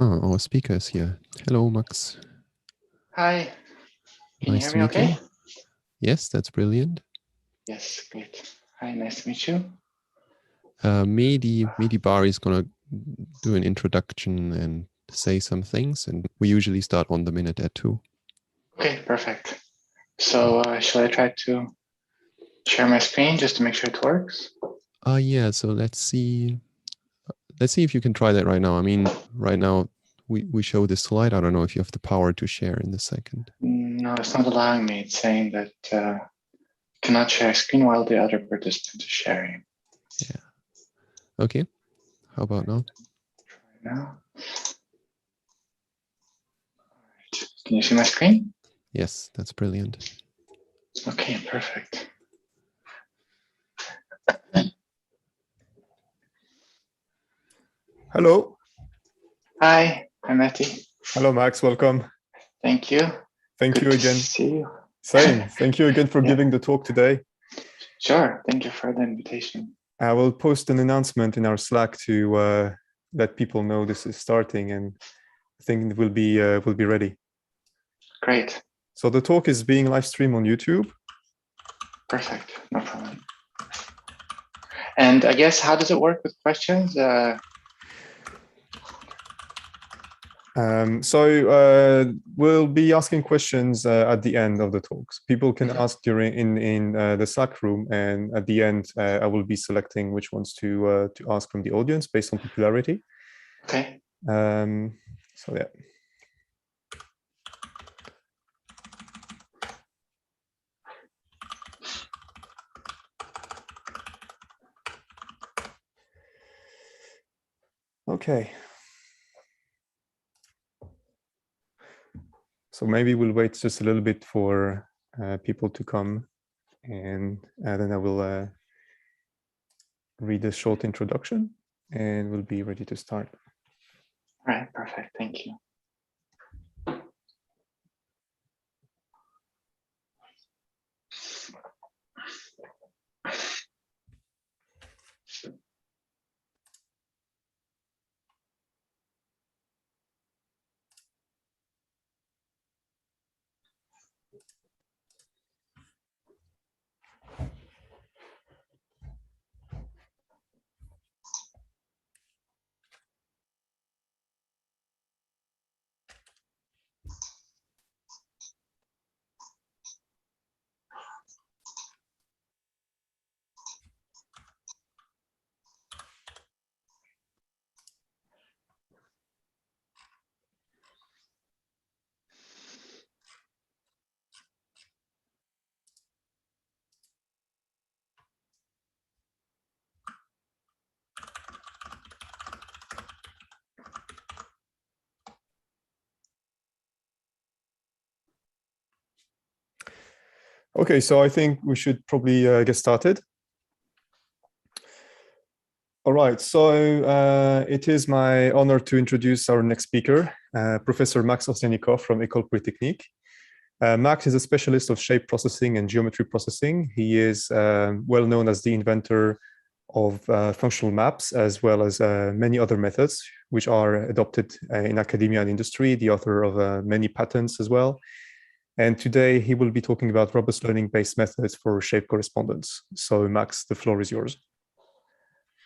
Our speaker is here. Hello, Max. Hi, can you Nice hear to me meet okay? you. Yes, that's brilliant. Yes, great. Hi, nice to meet you. Mehdi Bari is going to do an introduction and say some things, and we usually start on the minute at 2. Okay, perfect. So shall I try to share my screen just to make sure it works? Yeah, so let's see. Let's see if you can try that right now. I mean, right now we show this slide. I don't know if you have the power to share in the second. No, it's not allowing me. It's saying that cannot share screen while the other participant is sharing. Yeah. Okay. How about now? Try now. Right. Can you see my screen? Yes, that's brilliant. Okay, perfect. Hello. Hi, I'm Mehdi. Hello, Max. Welcome. Thank you. Thank Good you to again. see you. Same. Thank you again for Yeah. giving the talk today. Sure. Thank you for the invitation. I will post an announcement in our Slack to let people know this is starting, and I think it will be ready. Great. So the talk is being live streamed on YouTube. Perfect. No problem. And I guess, how does it work with questions? We'll be asking questions at the end of the talks. People can ask during in the Slack room, and at the end, I will be selecting which ones to ask from the audience based on popularity. Okay. So yeah. Okay. So maybe we'll wait just a little bit for people to come, and then I will read a short introduction, and we'll be ready to start. All right, perfect. Thank you. Okay, so I think we should probably get started. All right, so it is my honor to introduce our next speaker, Professor Max Ovsjanikov from Ecole Polytechnique. Max is a specialist of shape processing and geometry processing. He is well known as the inventor of functional maps, as well as many other methods, which are adopted in academia and industry, the author of many patents as well. And today he will be talking about robust learning-based methods for shape correspondence. So Max, the floor is yours.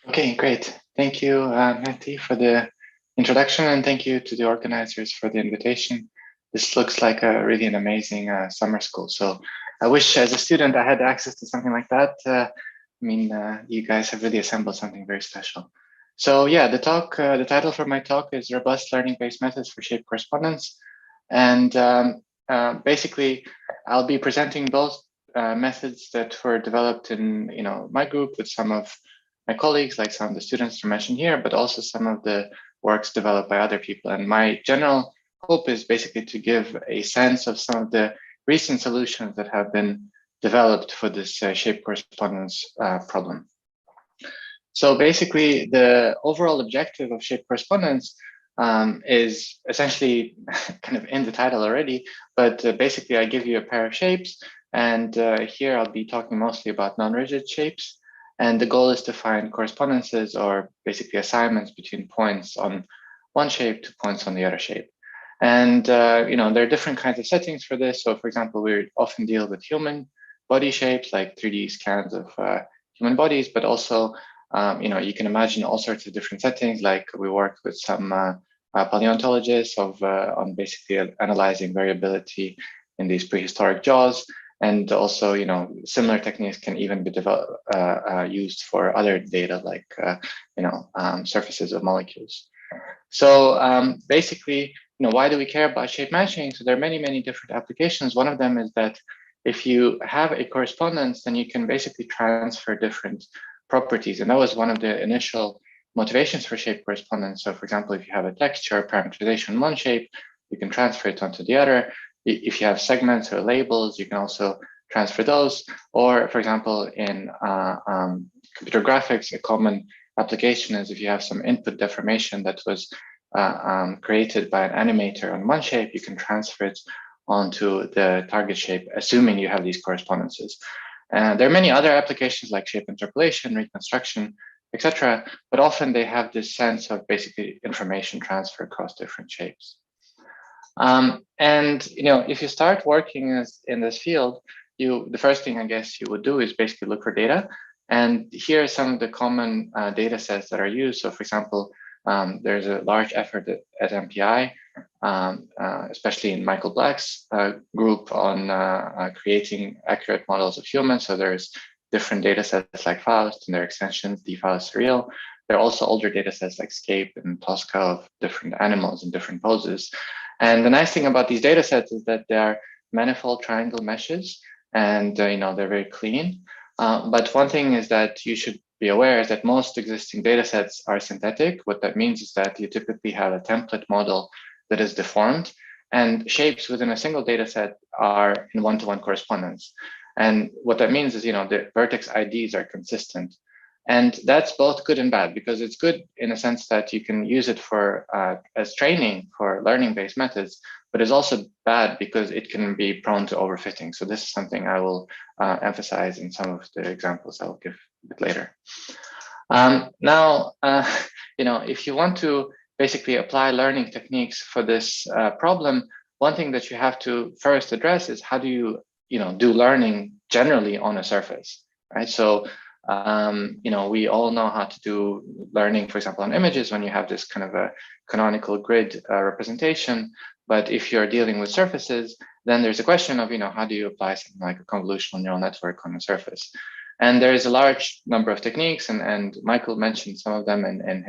Okay, great. Thank you, Mehdi, for the introduction, and thank you to the organizers for the invitation. This looks like really an amazing summer school. So I wish as a student I had access to something like that. You guys have really assembled something very special. So yeah, the title for my talk is Robust Learning-Based Methods for Shape Correspondence. And basically, I'll be presenting both methods that were developed in my group with some of my colleagues, like some of the students are mentioned here, but also some of the works developed by other people. And my general hope is basically to give a sense of some of the recent solutions that have been developed for this shape correspondence problem. So basically, the overall objective of shape correspondence is essentially kind of in the title already, but basically I give you a pair of shapes, and here I'll be talking mostly about non-rigid shapes. And the goal is to find correspondences, or basically assignments between points on one shape to points on the other shape. And there are different kinds of settings for this. So for example, we often deal with human body shapes, like 3D scans of human bodies, but also you can imagine all sorts of different settings. Like we work with some paleontologists on basically analyzing variability in these prehistoric jaws. And also, similar techniques can even be used for other data, like surfaces of molecules. So basically, why do we care about shape matching? So there are many, many different applications. One of them is that if you have a correspondence, then you can basically transfer different properties. And that was one of the initial motivations for shape correspondence. So for example, if you have a texture parameterization in one shape, you can transfer it onto the other. If you have segments or labels, you can also transfer those. Or for example, in computer graphics, a common application is if you have some input deformation that was created by an animator on one shape, you can transfer it onto the target shape, assuming you have these correspondences. There are many other applications like shape interpolation, reconstruction, etc. But often they have this sense of basically information transfer across different shapes. And if you start working in this field, the first thing I guess you would do is basically look for data. And here are some of the common data sets that are used. So for example, there's a large effort at MPI, especially in Michael Black's group on creating accurate models of humans. So there's different data sets like FAUST and their extensions, dFAUST, Surreal. There are also older data sets like SCAPE and Tosca of different animals in different poses. And the nice thing about these data sets is that they are manifold triangle meshes, and they're very clean. But one thing is that you should be aware is that most existing data sets are synthetic. What that means is that you typically have a template model that is deformed, and shapes within a single data set are in one-to-one correspondence. And what that means is, the vertex IDs are consistent. And that's both good and bad, because it's good in a sense that you can use it for as training for learning-based methods, but it's also bad because it can be prone to overfitting. So this is something I will emphasize in some of the examples I'll give a bit later. Now, if you want to basically apply learning techniques for this problem, one thing that you have to first address is how do you, do learning generally on a surface, right? So we all know how to do learning, for example, on images when you have this kind of a canonical grid representation. But if you're dealing with surfaces, then there's a question of, how do you apply something like a convolutional neural network on a surface? And there is a large number of techniques, and Michael mentioned some of them in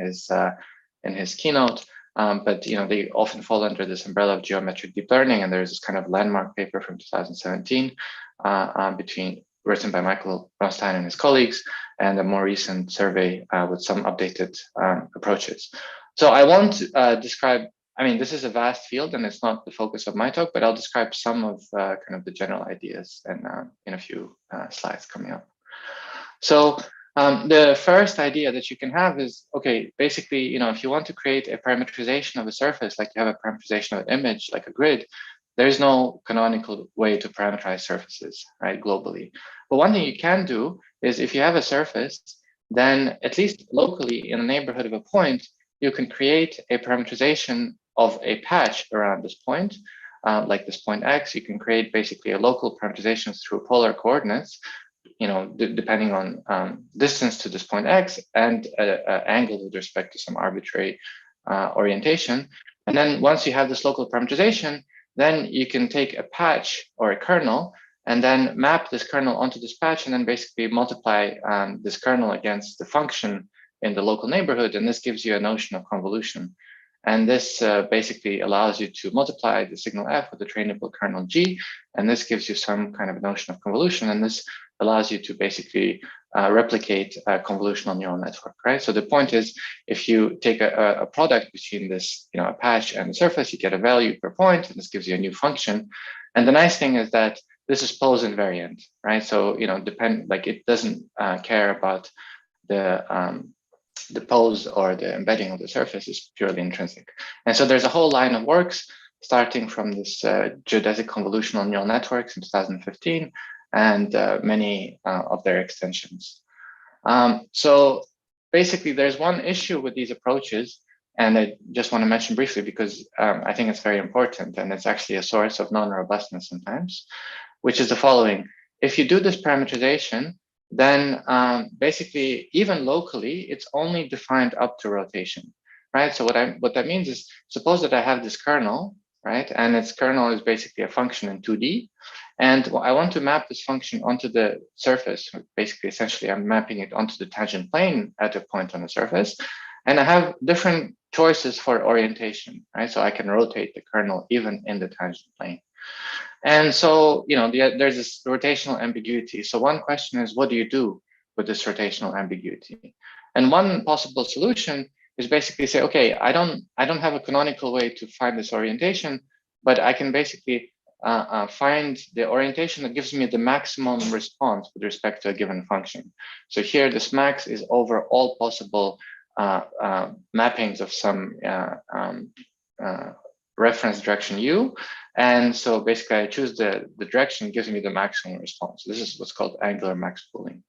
his keynote. But they often fall under this umbrella of geometric deep learning. And there's this kind of landmark paper from 2017 written by Michael Bronstein and his colleagues, and a more recent survey with some updated approaches. So I won't describe, this is a vast field and it's not the focus of my talk, but I'll describe some of kind of the general ideas in a few slides coming up. So the first idea that you can have is, okay, basically, if you want to create a parameterization of a surface, like you have a parameterization of an image, like a grid, there's no canonical way to parameterize surfaces, right, globally. But one thing you can do is if you have a surface, then at least locally in the neighborhood of a point, you can create a parameterization of a patch around this point, like this point X. You can create basically a local parameterization through polar coordinates, depending on distance to this point X and angle with respect to some arbitrary orientation. And then once you have this local parameterization, then you can take a patch or a kernel and then map this kernel onto this patch and then basically multiply this kernel against the function in the local neighborhood. And this gives you a notion of convolution. And this basically allows you to multiply the signal f with the trainable kernel G. And this gives you some kind of notion of convolution. And this allows you to basically replicate a convolutional neural network, right? So the point is, if you take a product between this, a patch and the surface, you get a value per point, and this gives you a new function. And the nice thing is that this is pose invariant, right? So, it doesn't care about the pose or the embedding of the surface, is purely intrinsic. And so there's a whole line of works starting from this geodesic convolutional neural networks in 2015, and many of their extensions. So basically, there's one issue with these approaches, And I just want to mention briefly because I think it's very important, and it's actually a source of non-robustness sometimes, which is the following. If you do this parameterization, then basically, even locally, it's only defined up to rotation, right? So what that means is, suppose that I have this kernel, right? And its kernel is basically a function in 2D. And I want to map this function onto the surface. Basically, essentially, I'm mapping it onto the tangent plane at a point on the surface. And I have different choices for orientation, right? So I can rotate the kernel even in the tangent plane. And so, there's this rotational ambiguity. So one question is, what do you do with this rotational ambiguity? And one possible solution is basically say, okay, I don't have a canonical way to find this orientation, but I can basically find the orientation that gives me the maximum response with respect to a given function. So here, this max is over all possible mappings of some reference direction u. And so basically I choose the direction gives me the maximum response. This is what's called angular max pooling.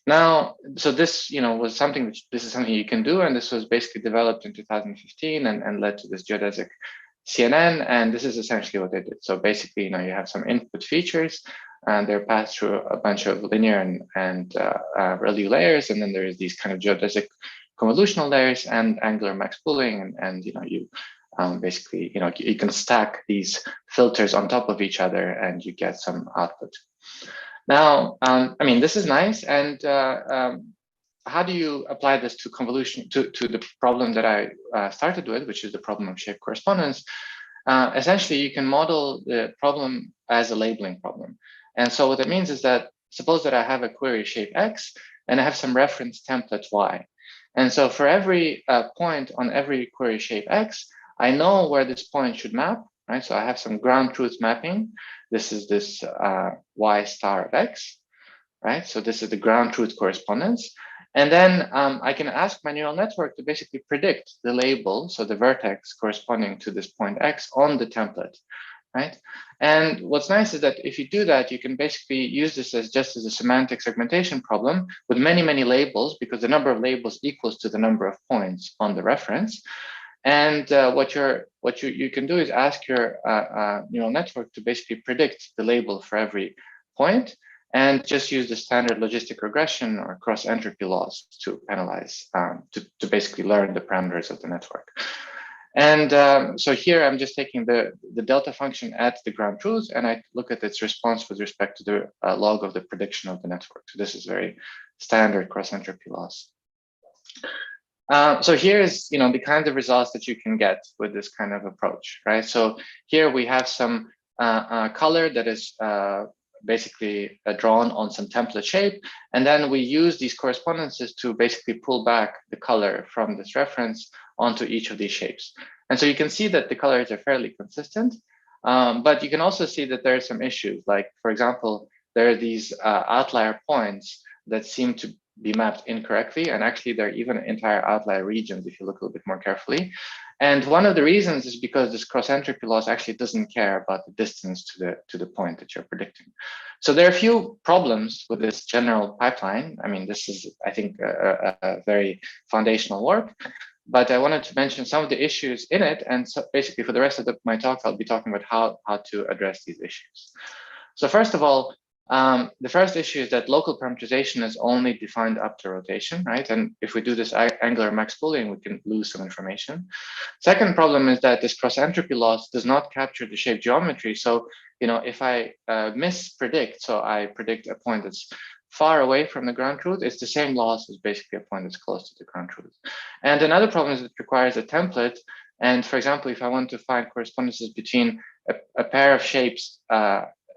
Now, so this, was something this is something you can do, and this was basically developed in 2015 and led to this geodesic CNN. And this is essentially what they did. So basically, you have some input features, and they're passed through a bunch of linear and ReLU layers, and then there is these kind of geodesic convolutional layers and angular max pooling, and you basically, you can stack these filters on top of each other, and you get some output. Now, I mean, this is nice, and how do you apply this to convolution to the problem that I started with, which is the problem of shape correspondence? Essentially, you can model the problem as a labeling problem. And so what that means is that suppose that I have a query shape X and I have some reference template Y. And so for every point on every query shape X, I know where this point should map, right? So I have some ground truth mapping. This is this Y star of X, right? So this is the ground truth correspondence. And then I can ask my neural network to basically predict the label, so the vertex corresponding to this point X on the template, right? And what's nice is that if you do that, you can basically use this as just as a semantic segmentation problem with many, many labels, because the number of labels equals to the number of points on the reference. And what you can do is ask your neural network to basically predict the label for every point, and just use the standard logistic regression or cross entropy laws to analyze, to basically learn the parameters of the network. And so here I'm just taking the delta function at the ground truth, and I look at its response with respect to the log of the prediction of the network. So this is very standard cross entropy laws. So here's the kind of results that you can get with this kind of approach, right? So here we have some color that is basically drawn on some template shape, and then we use these correspondences to basically pull back the color from this reference onto each of these shapes. And so you can see that the colors are fairly consistent, but you can also see that there are some issues. Like, for example, there are these outlier points that seem to be mapped incorrectly, and actually there are even entire outlier regions if you look a little bit more carefully. And one of the reasons is because this cross entropy loss actually doesn't care about the distance to the point that you're predicting. So there are a few problems with this general pipeline. I mean, this is, I think, a very foundational work, but I wanted to mention some of the issues in it. And so basically for the rest of my talk, I'll be talking about how to address these issues. So first of all, the first issue is that local parameterization is only defined up to rotation, right? And if we do this angular max pooling, we can lose some information. Second problem is that this cross entropy loss does not capture the shape geometry. So, if I mispredict, so I predict a point that's far away from the ground truth, it's the same loss as basically a point that's close to the ground truth. And another problem is it requires a template. And for example, if I want to find correspondences between a pair of shapes,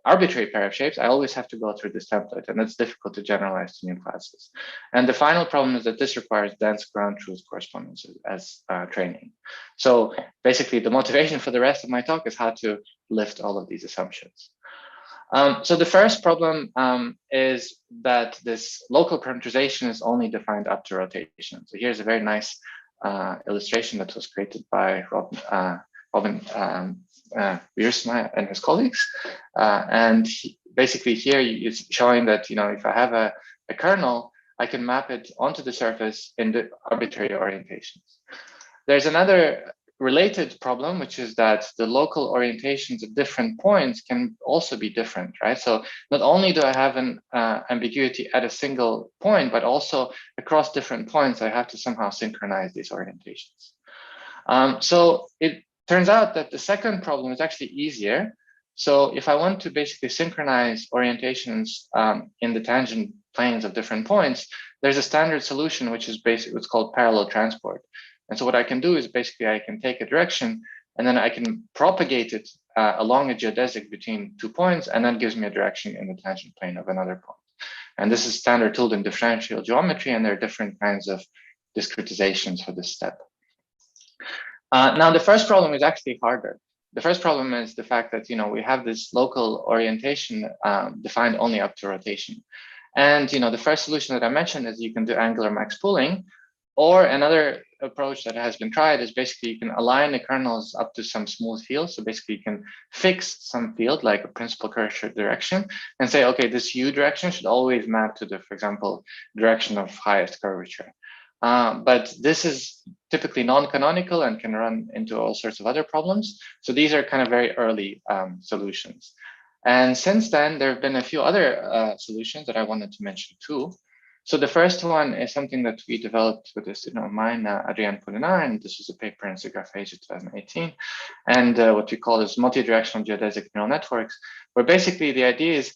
arbitrary pair of shapes, I always have to go through this template, and it's difficult to generalize to new classes. And the final problem is that this requires dense ground truth correspondences as training. So basically, the motivation for the rest of my talk is how to lift all of these assumptions. So the first problem is that this local parameterization is only defined up to rotation. So here's a very nice illustration that was created by Robin Wiersma and his colleagues. And basically here it's showing that, if I have a kernel, I can map it onto the surface in the arbitrary orientations. There's another related problem, which is that the local orientations at different points can also be different, right? So not only do I have an ambiguity at a single point, but also across different points, I have to somehow synchronize these orientations. So it turns out that the second problem is actually easier. So if I want to basically synchronize orientations in the tangent planes of different points, there's a standard solution, which is basically what's called parallel transport. And so what I can do is basically I can take a direction and then I can propagate it along a geodesic between 2 points, and that gives me a direction in the tangent plane of another point. And this is standard tooled in differential geometry, and there are different kinds of discretizations for this step. Now, the first problem is actually harder. The first problem is the fact that, we have this local orientation defined only up to rotation. And, the first solution that I mentioned is you can do angular max pooling, or another approach that has been tried is basically you can align the kernels up to some smooth field. So basically you can fix some field like a principal curvature direction and say, okay, this U direction should always map to the, for example, direction of highest curvature. But this is typically non-canonical and can run into all sorts of other problems. So these are kind of very early solutions. And since then, there have been a few other solutions that I wanted to mention too. So the first one is something that we developed with a student of mine, Adrian Polinar, and this was a paper in Eurographics 2018. And what we call is multi-directional geodesic neural networks, where basically the idea is,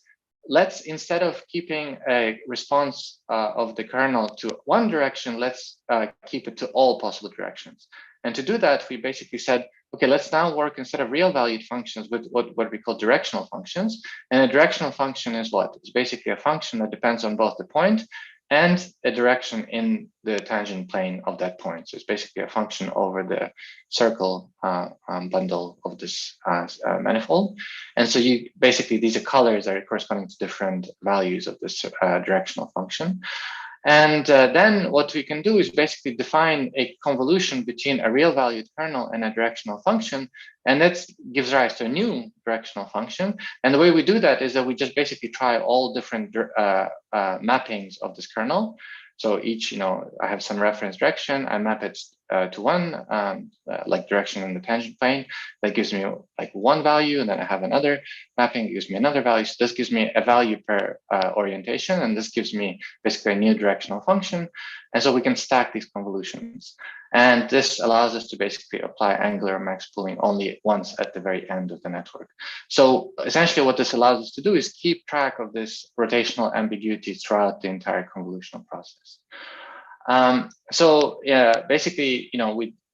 let's, instead of keeping a response of the kernel to one direction, let's keep it to all possible directions. And to do that, we basically said, okay, let's now work instead of real valued functions with what we call directional functions. And a directional function is what? It's basically a function that depends on both the point and a direction in the tangent plane of that point. So it's basically a function over the circle bundle of this manifold. And so you basically, these are colors that are corresponding to different values of this directional function. And then what we can do is basically define a convolution between a real valued kernel and a directional function. And that gives rise to a new directional function. And the way we do that is that we just basically try all different mappings of this kernel. So each, I have some reference direction, I map it to one like direction in the tangent plane. That gives me like one value, and then I have another mapping, gives me another value. So this gives me a value per orientation, and this gives me basically a new directional function. And so we can stack these convolutions. And this allows us to basically apply angular max pooling only once at the very end of the network. So essentially what this allows us to do is keep track of this rotational ambiguity throughout the entire convolutional process. So yeah, basically, there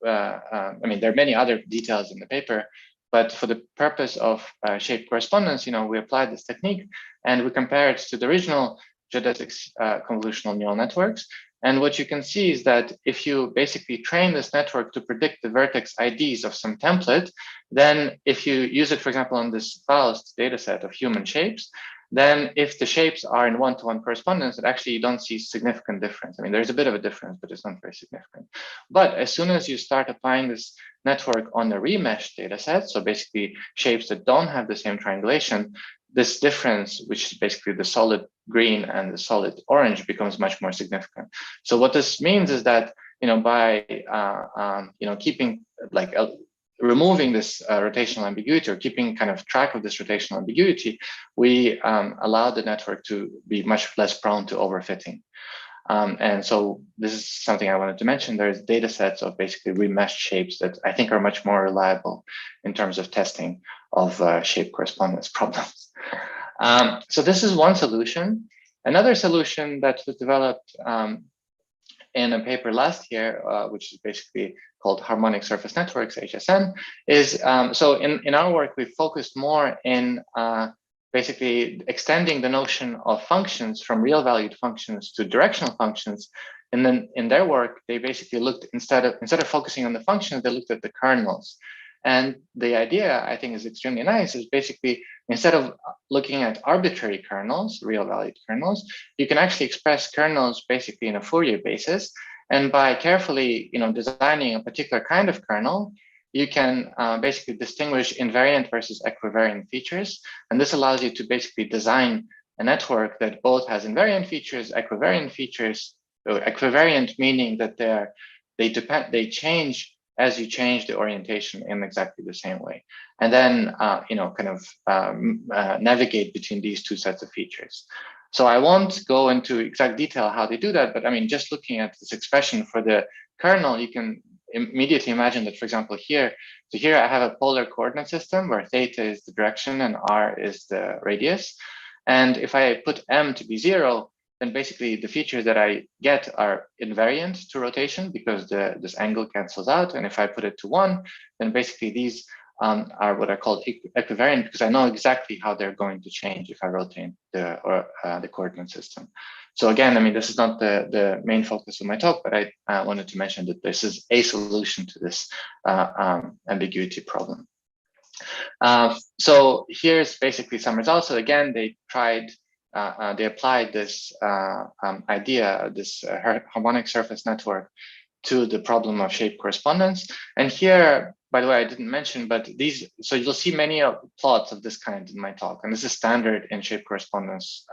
are many other details in the paper, but for the purpose of shape correspondence, we applied this technique and we compare it to the original geodesic convolutional neural networks. And what you can see is that if you basically train this network to predict the vertex IDs of some template, then if you use it, for example, on this Faust data set of human shapes, then if the shapes are in one-to-one correspondence, that actually you don't see significant difference. I mean, there's a bit of a difference, but it's not very significant. But as soon as you start applying this network on the remesh data set, so basically shapes that don't have the same triangulation, this difference, which is basically the solid green and the solid orange, becomes much more significant. So what this means is that, by keeping removing this rotational ambiguity, or keeping kind of track of this rotational ambiguity, we allow the network to be much less prone to overfitting. And so this is something I wanted to mention. There's data sets of basically remeshed shapes that I think are much more reliable in terms of testing of shape correspondence problems. So this is one solution. Another solution that was developed in a paper last year, which is basically called Harmonic Surface Networks, HSN, is so in our work, we focused more in basically extending the notion of functions from real valued functions to directional functions. And then in their work, they basically looked, instead of focusing on the functions, they looked at the kernels. And the idea, I think, is extremely nice, is basically, instead of looking at arbitrary kernels, real valued kernels, you can actually express kernels basically in a Fourier basis. And by carefully, designing a particular kind of kernel, you can basically distinguish invariant versus equivariant features. And this allows you to basically design a network that both has invariant features, equivariant features, equivariant meaning that they change as you change the orientation in exactly the same way, and then navigate between these two sets of features. So I won't go into exact detail how they do that, but I mean, just looking at this expression for the kernel, you can immediately imagine that, for example, here I have a polar coordinate system where theta is the direction and r is the radius. And if I put m to be 0, then basically the features that I get are invariant to rotation because this angle cancels out. And if I put it to 1, then basically these are what I call equivariant because I know exactly how they're going to change if I rotate the coordinate system. So again, I mean, this is not the main focus of my talk, but I wanted to mention that this is a solution to this ambiguity problem. So here's basically some results. So again, they applied this idea, this harmonic surface network, to the problem of shape correspondence. And here, by the way, I didn't mention, but so you'll see many plots of this kind in my talk, and this is standard in shape correspondence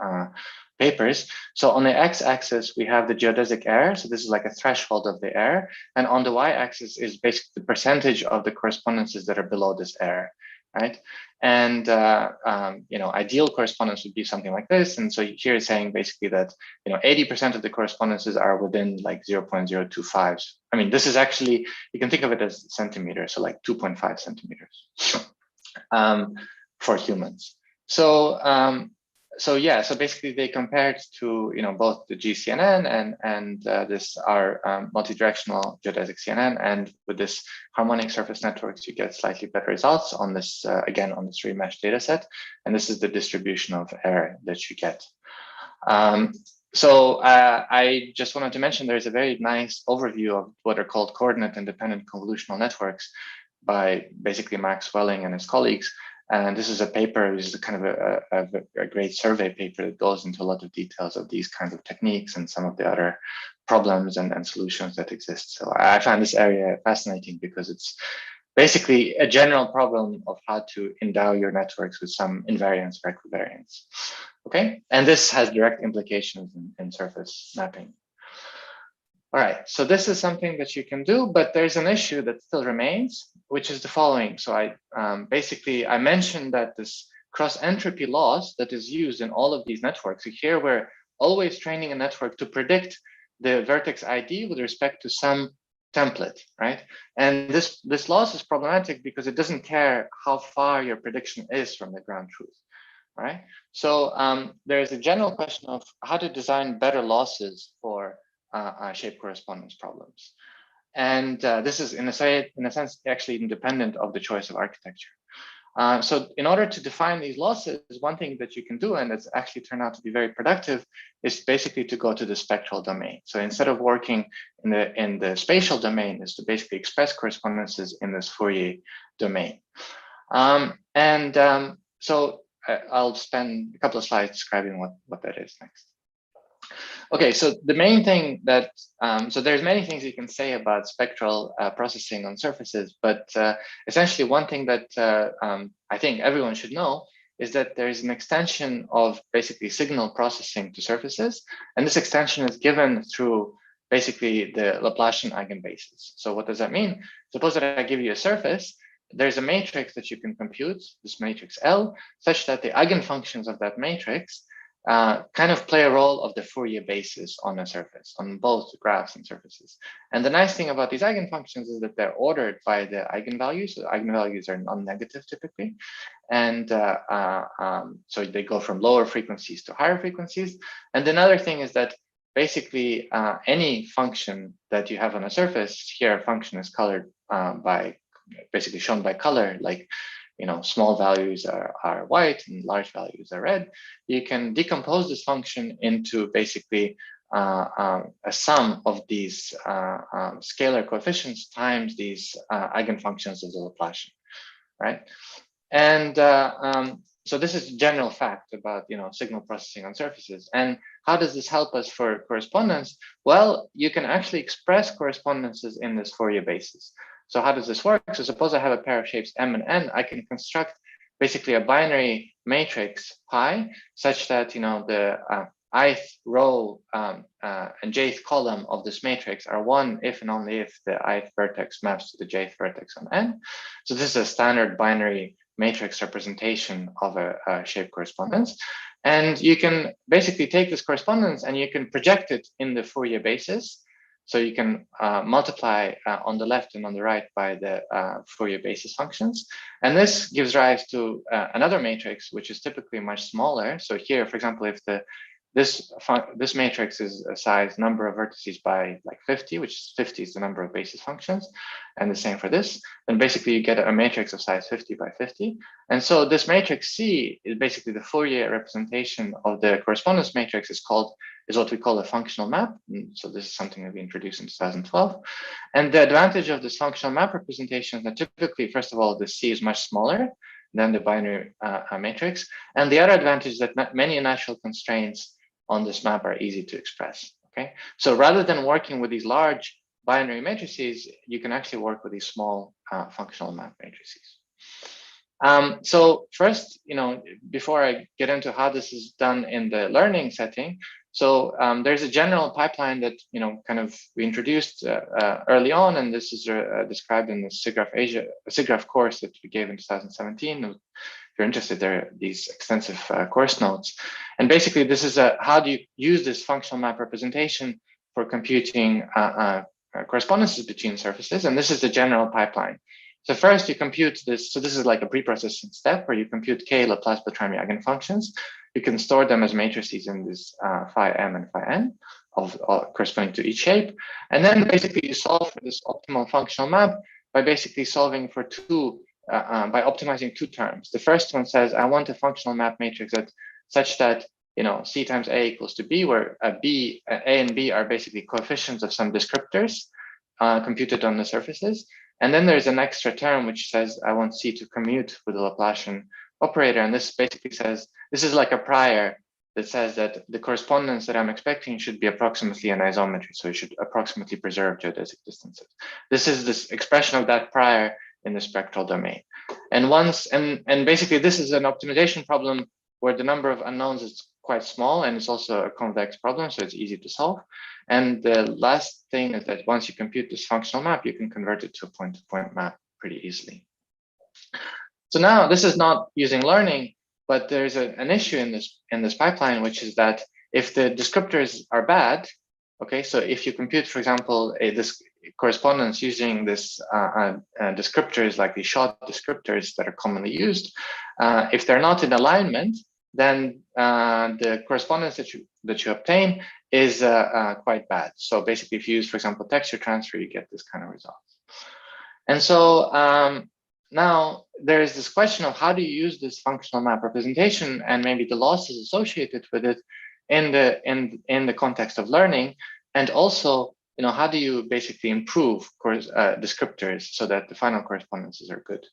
papers. So on the x-axis, we have the geodesic error. So this is like a threshold of the error. And on the y-axis is basically the percentage of the correspondences that are below this error, right? And ideal correspondence would be something like this. And so here is saying basically that 80% of the correspondences are within like 0.025. I mean, this is actually, you can think of it as centimeters, so like 2.5 centimeters for humans. So basically they compared to both the GCNN and this multi-directional geodesic CNN, and with this harmonic surface networks, you get slightly better results on this again on this remesh data set, and this is the distribution of error that you get. So I just wanted to mention there's a very nice overview of what are called coordinate independent convolutional networks by basically Max Welling and his colleagues. And this is a paper, this is kind of a great survey paper that goes into a lot of details of these kinds of techniques and some of the other problems and solutions that exist. So I find this area fascinating because it's basically a general problem of how to endow your networks with some invariance or equivariance. Okay, and this has direct implications in surface mapping. All right, so this is something that you can do, but there's an issue that still remains, which is the following. So I mentioned that this cross entropy loss that is used in all of these networks. So here we're always training a network to predict the vertex ID with respect to some template, right? And this loss is problematic because it doesn't care how far your prediction is from the ground truth, right? So there's a general question of how to design better losses for shape correspondence problems. And this is in a sense actually independent of the choice of architecture. So in order to define these losses, one thing that you can do, and it's actually turned out to be very productive, is basically to go to the spectral domain. So instead of working in the spatial domain, is to basically express correspondences in this Fourier domain. So I'll spend a couple of slides describing what that is next. Okay, so the main thing that, so there's many things you can say about spectral processing on surfaces, but essentially one thing that I think everyone should know is that there's an extension of basically signal processing to surfaces. And this extension is given through basically the Laplacian eigenbasis. So what does that mean? Suppose that I give you a surface, there's a matrix that you can compute, this matrix L, such that the eigenfunctions of that matrix kind of play a role of the Fourier basis on a surface, on both graphs and surfaces. And the nice thing about these eigenfunctions is that they're ordered by the eigenvalues. So the eigenvalues are non-negative typically. And so they go from lower frequencies to higher frequencies. And another thing is that basically any function that you have on a surface, here a function is colored basically shown by color, like small values are white and large values are red. You can decompose this function into basically a sum of these scalar coefficients times these eigenfunctions of the Laplacian, right? And so this is a general fact about signal processing on surfaces. And how does this help us for correspondence? Well, you can actually express correspondences in this Fourier basis. So how does this work? So suppose I have a pair of shapes M and N, I can construct basically a binary matrix pi, such that the ith row and jth column of this matrix are 1 if and only if the ith vertex maps to the jth vertex on n. So this is a standard binary matrix representation of a shape correspondence. And you can basically take this correspondence and you can project it in the Fourier basis. So you can multiply on the left and on the right by the Fourier basis functions. And this gives rise to another matrix, which is typically much smaller. So here, for example, if this matrix is a size number of vertices by like 50, which is 50 is the number of basis functions, and the same for this, then basically you get a matrix of size 50 by 50. And so this matrix C is basically the Fourier representation of the correspondence matrix is what we call a functional map. So this is something that we introduced in 2012. And the advantage of this functional map representation is that typically, first of all, the C is much smaller than the binary matrix. And the other advantage is that many natural constraints on this map are easy to express, okay? So rather than working with these large binary matrices, you can actually work with these small functional map matrices. So first, before I get into how this is done in the learning setting, so there's a general pipeline that, we introduced early on, and this is described in the SIGGRAPH course that we gave in 2017. If you're interested, there are these extensive course notes. And basically, this is how do you use this functional map representation for computing correspondences between surfaces. And this is the general pipeline. So first you compute this. So this is like a pre-processing step where you compute k Laplace-Beltrami eigenfunctions. You can store them as matrices in this phi m and phi n corresponding to each shape. And then basically you solve for this optimal functional map by basically solving for by optimizing two terms. The first one says, I want a functional map matrix that such that C times A equals to B, where A and B are basically coefficients of some descriptors computed on the surfaces. And then there's an extra term which says I want C to commute with the Laplacian operator. And this basically says, this is like a prior that says that the correspondence that I'm expecting should be approximately an isometry. So it should approximately preserve geodesic distances. This is this expression of that prior in the spectral domain. And basically this is an optimization problem where the number of unknowns is quite small, and it's also a convex problem, so it's easy to solve. And the last thing is that once you compute this functional map, you can convert it to a point-to-point map pretty easily. So now this is not using learning, but there's an issue in this pipeline, which is that if the descriptors are bad, okay, so if you compute, for example, this correspondence using this descriptors like the short descriptors that are commonly used, if they're not in alignment, then the correspondence that you obtain is quite bad. So basically, if you use, for example, texture transfer, you get this kind of results. And so now there is this question of how do you use this functional map representation and maybe the losses associated with it in the context of learning, and also how do you basically improve descriptors so that the final correspondences are good.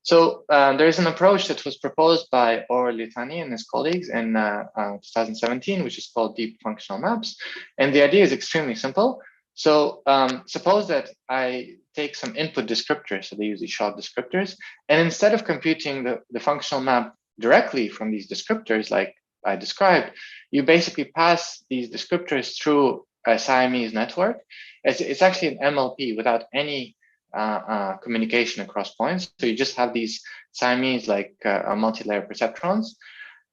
So there is an approach that was proposed by Or Lietani and his colleagues in 2017, which is called deep functional maps. And the idea is extremely simple. So suppose that I take some input descriptors, so they use these short descriptors, and instead of computing the functional map directly from these descriptors, like I described, you basically pass these descriptors through a Siamese network. It's actually an MLP without any communication across points. So you just have these Siamese like multi-layer perceptrons.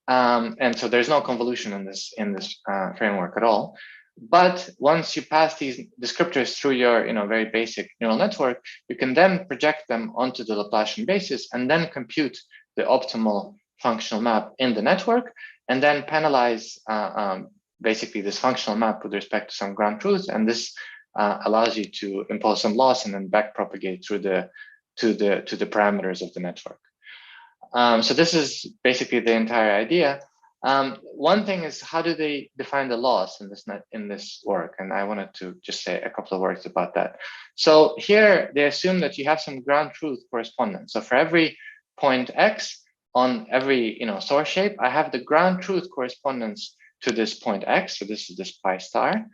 And so there's no convolution in this framework at all. But once you pass these descriptors through your very basic neural network, you can then project them onto the Laplacian basis and then compute the optimal functional map in the network, and then penalize basically this functional map with respect to some ground truth. And this allows you to impose some loss and then backpropagate through to the parameters of the network. So this is basically the entire idea. One thing is, how do they define the loss in this work? And I wanted to just say a couple of words about that. So here they assume that you have some ground truth correspondence. So for every point X on every source shape, I have the ground truth correspondence to this point X. So this is this pi star.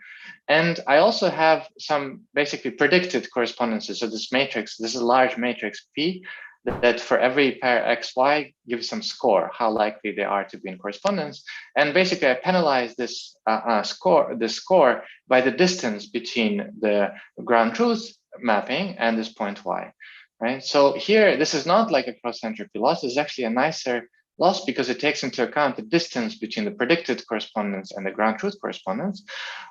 And I also have some basically predicted correspondences. So this matrix, this is a large matrix P, that for every pair XY gives some score, how likely they are to be in correspondence. And basically I penalize this score by the distance between the ground truth mapping and this point Y, right? So here, this is not like a cross-entropy loss. This is actually a nicer loss because it takes into account the distance between the predicted correspondence and the ground truth correspondence.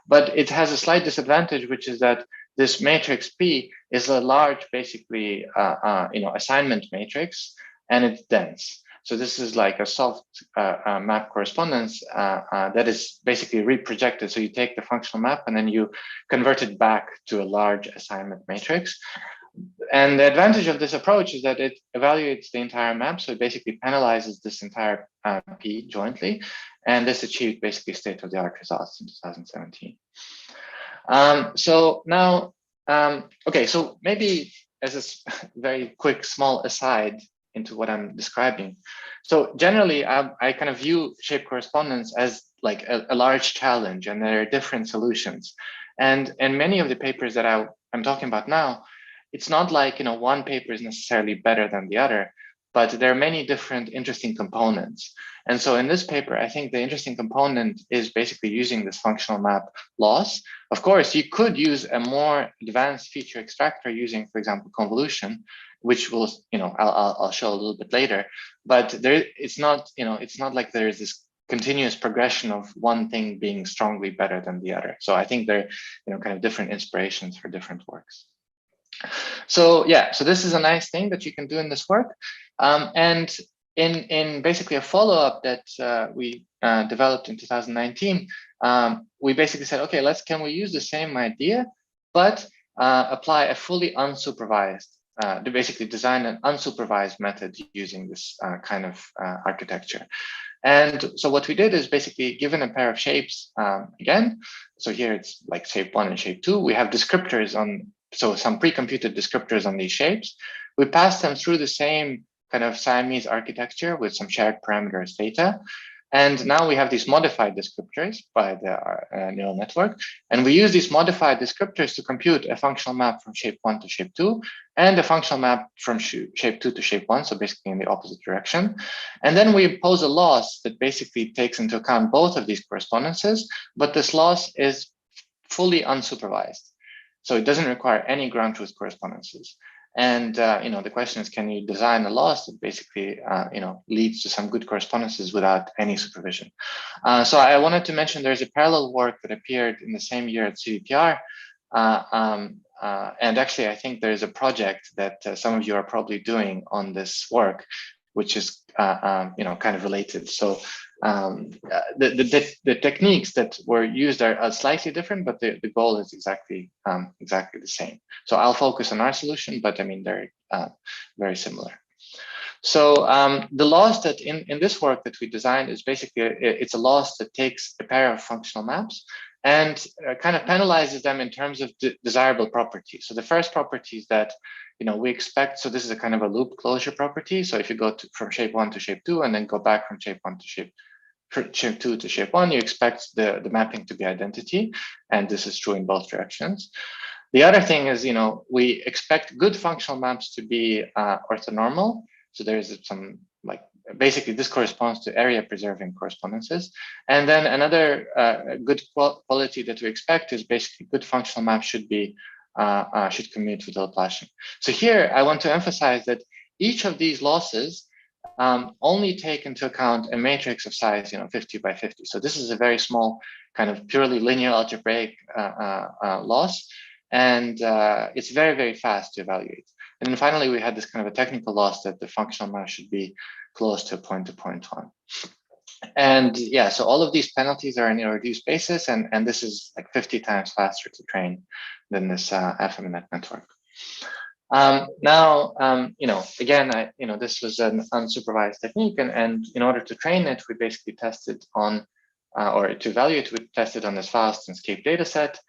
But it has a slight disadvantage, which is that this matrix P is a large, basically, assignment matrix, and it's dense. So this is like a soft map correspondence that is basically reprojected. So you take the functional map and then you convert it back to a large assignment matrix. And the advantage of this approach is that it evaluates the entire map. So it basically penalizes this entire P jointly. And this achieved basically state-of-the-art results in 2017. So now, okay, so maybe as a very quick, small aside into what I'm describing. So generally, I kind of view shape correspondence as like a large challenge, and there are different solutions. And many of the papers that I'm talking about now, it's not like, one paper is necessarily better than the other, but there are many different interesting components. And so in this paper, I think the interesting component is basically using this functional map loss. Of course, you could use a more advanced feature extractor using, for example, convolution, which will, I'll show a little bit later. But it's not like there's this continuous progression of one thing being strongly better than the other. So I think they're, kind of different inspirations for different works. So yeah, so this is a nice thing that you can do in this work. And in basically a follow-up that we developed in 2019, we basically said, okay, can we use the same idea, but apply a fully unsupervised, to basically design an unsupervised method using this kind of architecture. And so what we did is basically given a pair of shapes again. So here it's like shape 1 and shape 2. We have descriptors on, so some pre-computed descriptors on these shapes. We pass them through the same kind of Siamese architecture with some shared parameters theta. And now we have these modified descriptors by the neural network. And we use these modified descriptors to compute a functional map from shape 1 to shape 2 and a functional map from shape 2 to shape 1, so basically in the opposite direction. And then we impose a loss that basically takes into account both of these correspondences, but this loss is fully unsupervised. So it doesn't require any ground truth correspondences. And the question is, can you design a loss that basically leads to some good correspondences without any supervision? So I wanted to mention there's a parallel work that appeared in the same year at CVPR. And actually, I think there's a project that some of you are probably doing on this work, which is kind of related. So the techniques that were used are slightly different, but the goal is exactly the same. So I'll focus on our solution, but I mean they're very similar. So the loss that in this work that we designed is basically it's a loss that takes a pair of functional maps and kind of penalizes them in terms of desirable properties. So the first property is that we expect, so this is a kind of a loop closure property. So if you go from shape 1 to shape 2 and then go back from shape 1 to shape 2 to shape 1, you expect the mapping to be identity, and this is true in both directions. The other thing is, we expect good functional maps to be orthonormal. So there's some basically this corresponds to area preserving correspondences. And then another good quality that we expect is basically good functional maps should commute with the Laplacian. So here I want to emphasize that each of these losses only take into account a matrix of size 50 by 50. So this is a very small kind of purely linear algebraic loss, and it's very, very fast to evaluate. And then finally, we had this kind of a technical loss that the functional map should be close to point-to-point one. And yeah, so all of these penalties are in a reduced basis, and this is like 50 times faster to train than this FMNet network. Now, again, this was an unsupervised technique, and in order to train it, we basically tested on, or to evaluate, we tested on this fast and escape data set.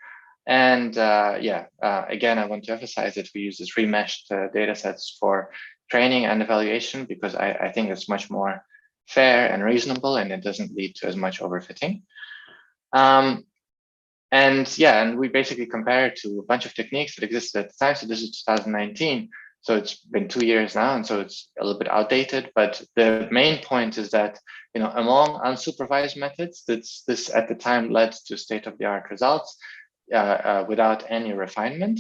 And again, I want to emphasize that we use this remeshed data sets for training and evaluation because I think it's much more fair and reasonable, and it doesn't lead to as much overfitting. And we basically compare it to a bunch of techniques that existed at the time. So this is 2019. So it's been 2 years now, and so it's a little bit outdated. But the main point is that, among unsupervised methods, this at the time led to state-of-the-art results without any refinement.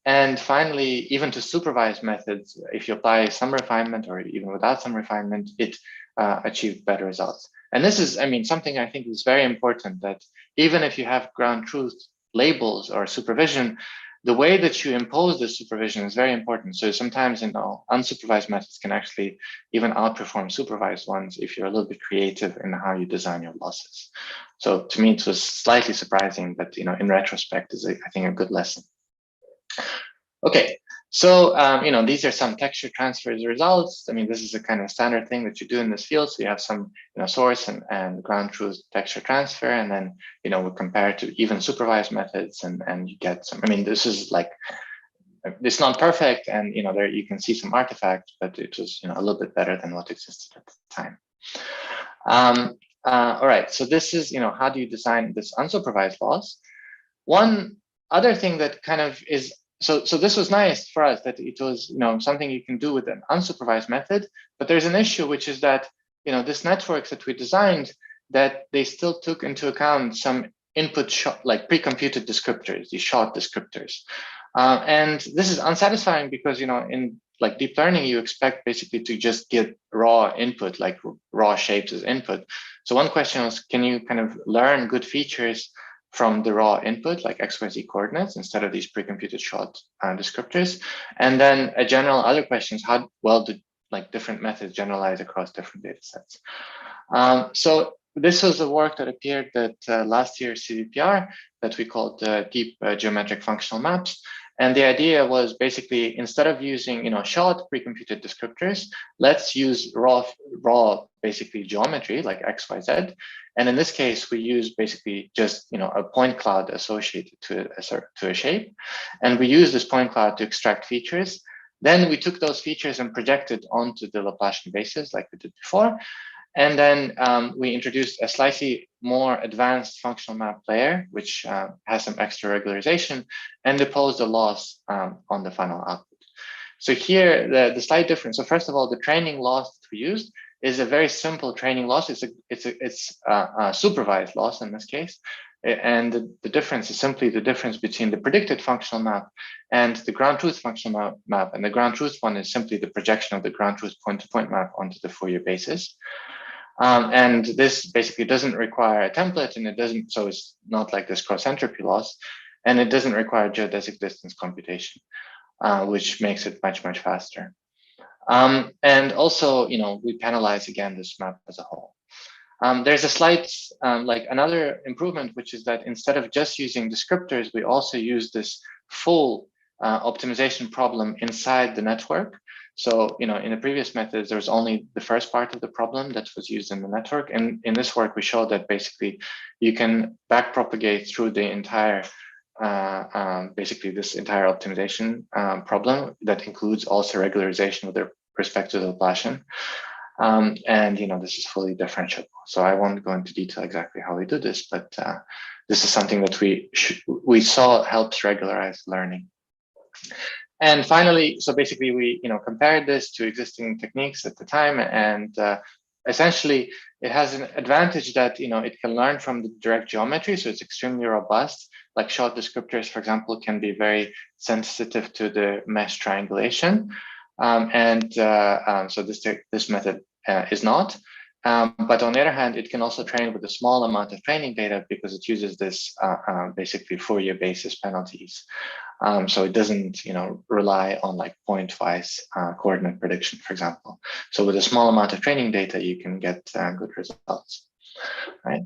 And finally, even to supervised methods, if you apply some refinement or even without some refinement, it achieved better results. And this is, something I think is very important, that even if you have ground truth labels or supervision, the way that you impose the supervision is very important. So sometimes, unsupervised methods can actually even outperform supervised ones if you're a little bit creative in how you design your losses. So to me, it was slightly surprising, but in retrospect, is I think a good lesson. Okay, so these are some texture transfers results. This is a kind of standard thing that you do in this field. So you have some source and ground truth texture transfer, and then we compare to even supervised methods, and you get some. This is like, it's not perfect, and there you can see some artifacts, but it was a little bit better than what existed at the time. All right, so this is how do you design this unsupervised loss? One other thing that kind of is so this was nice for us, that it was something you can do with an unsupervised method, but there's an issue, which is that this networks that we designed, that they still took into account some input shot, like pre-computed descriptors, these short descriptors, and this is unsatisfying because in like deep learning, you expect basically to just get raw input, like raw shapes as input. So one question was, can you kind of learn good features from the raw input, like XYZ coordinates, instead of these pre-computed short descriptors? And then a general other question is, how well do different methods generalize across different data sets? So this was a work that appeared at last year's CVPR that we called Deep Geometric Functional Maps. And the idea was basically, instead of using short pre-computed descriptors, let's use raw basically geometry like XYZ. And in this case, we use basically just a point cloud associated to a shape, and we use this point cloud to extract features. Then we took those features and projected onto the Laplacian basis like we did before. And then we introduced a slightly more advanced functional map layer, which has some extra regularization, and deposed a loss on the final output. So here, the slight difference. So first of all, the training loss that we used is a very simple training loss. It's a supervised loss in this case. And the difference is simply the difference between the predicted functional map and the ground truth functional map. And the ground truth one is simply the projection of the ground truth point-to-point map onto the Fourier basis. And this basically doesn't require a template, and it doesn't, so it's not like this cross entropy loss, and it doesn't require geodesic distance computation, which makes it much, much faster. And also, we penalize again this map as a whole. There's a slight, another improvement, which is that instead of just using descriptors, we also use this full optimization problem inside the network. So, in the previous methods, there was only the first part of the problem that was used in the network. And in this work, we showed that basically you can backpropagate through the entire, basically this entire optimization problem that includes also regularization with respect to the Laplacian. And this is fully differentiable. So I won't go into detail exactly how we do this, but this is something that we saw helps regularize learning. And finally, so basically we compared this to existing techniques at the time, and essentially it has an advantage that it can learn from the direct geometry, so it's extremely robust. Like short descriptors, for example, can be very sensitive to the mesh triangulation, so this method is not. But on the other hand, it can also train with a small amount of training data because it uses this basically Fourier basis penalties. So it doesn't, rely on like point-wise coordinate prediction, for example. So with a small amount of training data, you can get good results, right?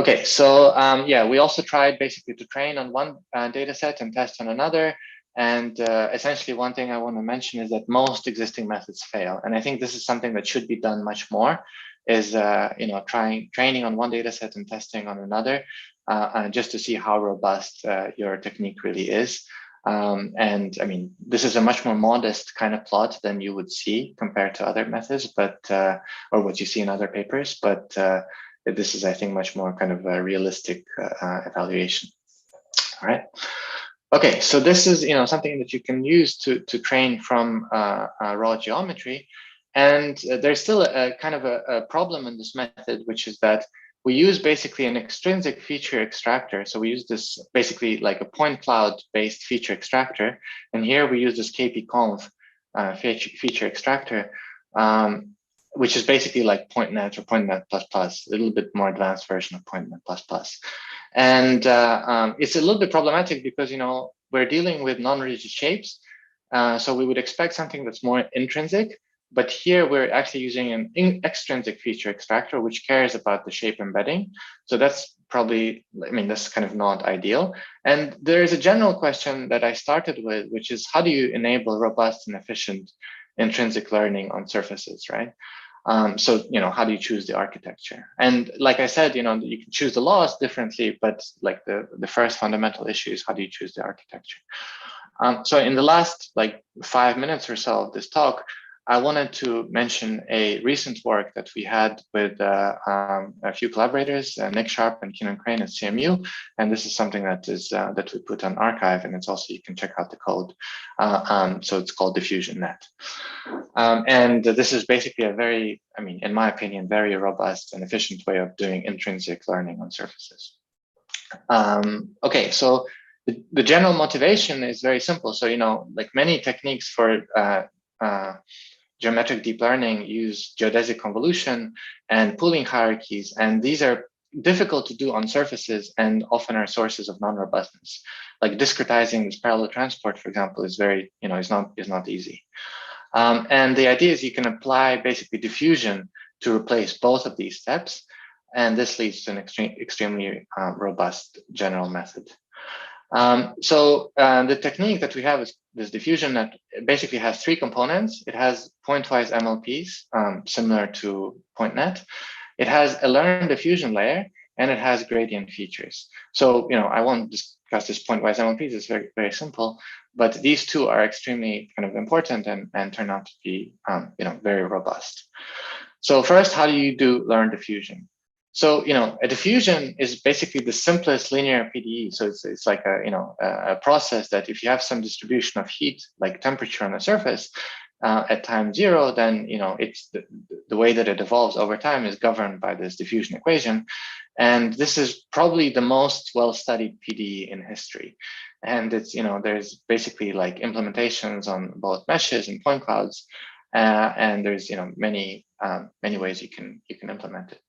Okay, so yeah, we also tried basically to train on one data set and test on another. And essentially, one thing I want to mention is that most existing methods fail. And I think this is something that should be done much more, is training on one data set and testing on another, just to see how robust your technique really is. And I mean, this is a much more modest kind of plot than you would see compared to other methods, but or what you see in other papers. But this is, I think, much more kind of a realistic evaluation. All right. Okay, so this is something that you can use to train from raw geometry, and there's still a kind of a problem in this method, which is that we use basically an extrinsic feature extractor. So we use this basically like a point cloud based feature extractor, and here we use this kp-conv feature extractor, which is basically like PointNet or PointNet++, a little bit more advanced version of PointNet++. And it's a little bit problematic because, we're dealing with non-rigid shapes. So we would expect something that's more intrinsic, but here we're actually using an extrinsic feature extractor, which cares about the shape embedding. So that's probably, that's kind of not ideal. And there is a general question that I started with, which is how do you enable robust and efficient intrinsic learning on surfaces, right? So, how do you choose the architecture? And like I said, you can choose the laws differently, but like the first fundamental issue is how do you choose the architecture? So in the last 5 minutes or so of this talk, I wanted to mention a recent work that we had with a few collaborators, Nick Sharp and Keenan Crane at CMU. And this is something that is that we put on archive, and it's also, you can check out the code. So it's called Diffusion Net. And this is basically a very, in my opinion, very robust and efficient way of doing intrinsic learning on surfaces. Okay, so the general motivation is very simple. So, like many techniques for geometric deep learning use geodesic convolution and pooling hierarchies, and these are difficult to do on surfaces and often are sources of non-robustness. Like discretizing this parallel transport, for example, is very, is not easy. And the idea is you can apply basically diffusion to replace both of these steps, and this leads to an extremely robust general method. So the technique that we have is this diffusion that basically has 3 components. It has pointwise MLPs, similar to PointNet. It has a learned diffusion layer, and it has gradient features. So, I won't discuss this pointwise MLPs. It's very, very simple, but these two are extremely kind of important and turn out to be, very robust. So first, how do you do learned diffusion? So, a diffusion is basically the simplest linear PDE. So it's like a process that if you have some distribution of heat, like temperature on the surface at time 0, then, it's the way that it evolves over time is governed by this diffusion equation. And this is probably the most well-studied PDE in history. And it's, there's basically like implementations on both meshes and point clouds. And there's, many ways you can implement it.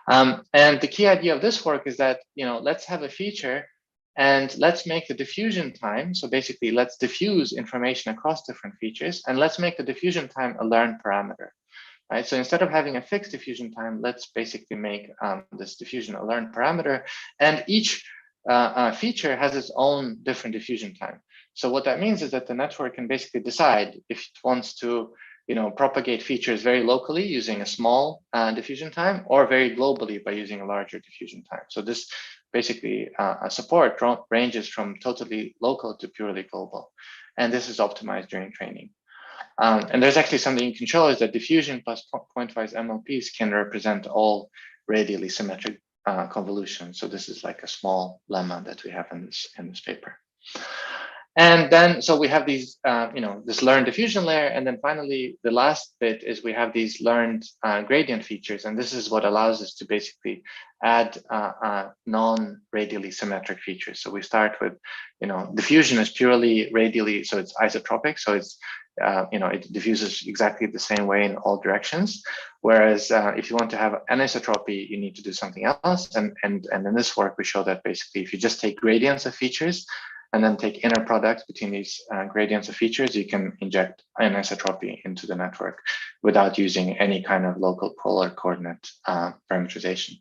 And the key idea of this work is that, let's have a feature and let's make the diffusion time. So basically, let's diffuse information across different features, and let's make the diffusion time a learned parameter, right? So instead of having a fixed diffusion time, let's basically make this diffusion a learned parameter, and each feature has its own different diffusion time. So what that means is that the network can basically decide if it wants to propagate features very locally using a small diffusion time, or very globally by using a larger diffusion time. So this basically support ranges from totally local to purely global. And this is optimized during training. And there's actually something you can show is that diffusion plus pointwise MLPs can represent all radially symmetric convolutions. So this is like a small lemma that we have in this paper. And then, so we have these, this learned diffusion layer. And then finally, the last bit is we have these learned gradient features. And this is what allows us to basically add non-radially symmetric features. So we start with, diffusion is purely radially, so it's isotropic. So it's, it diffuses exactly the same way in all directions. Whereas if you want to have anisotropy, you need to do something else. And in this work, we show that basically if you just take gradients of features, and then take inner products between these gradients of features, you can inject anisotropy into the network without using any kind of local polar coordinate parameterization.